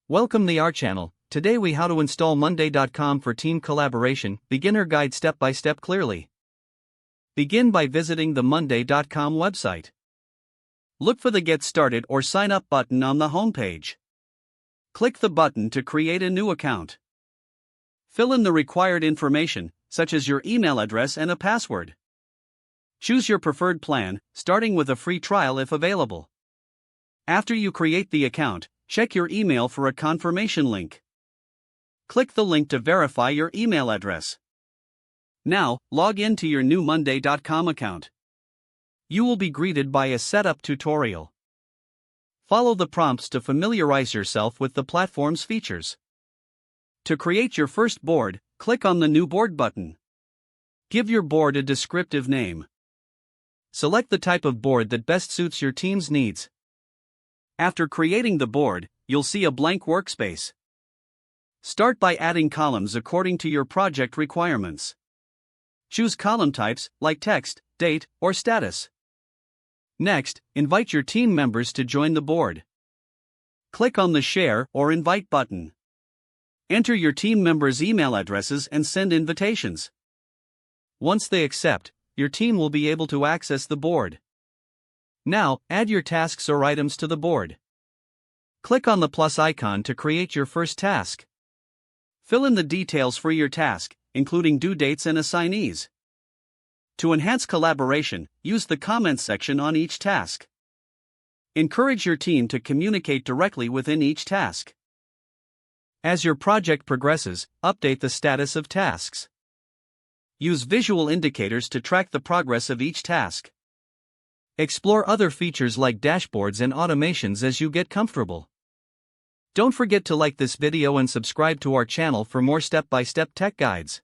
Welcome to our channel. Today we how to install monday.com for team collaboration, beginner guide step by step clearly. Begin by visiting the monday.com website. Look for the Get Started or Sign Up button on the homepage. Click the button to create a new account. Fill in the required information, such as your email address and a password. Choose your preferred plan, starting with a free trial if available. After you create the account, check your email for a confirmation link. Click the link to verify your email address. Now, log in to your new monday.com account. You will be greeted by a setup tutorial. Follow the prompts to familiarize yourself with the platform's features. To create your first board, click on the New Board button. Give your board a descriptive name. Select the type of board that best suits your team's needs. After creating the board, you'll see a blank workspace. Start by adding columns according to your project requirements. Choose column types like text, date, or status. Next, invite your team members to join the board. Click on the Share or Invite button. Enter your team members' email addresses and send invitations. Once they accept, your team will be able to access the board. Now, add your tasks or items to the board. Click on the plus icon to create your first task. Fill in the details for your task, including due dates and assignees. To enhance collaboration, use the comments section on each task. Encourage your team to communicate directly within each task. As your project progresses, update the status of tasks. Use visual indicators to track the progress of each task. Explore other features like dashboards and automations as you get comfortable. Don't forget to like this video and subscribe to our channel for more step-by-step tech guides.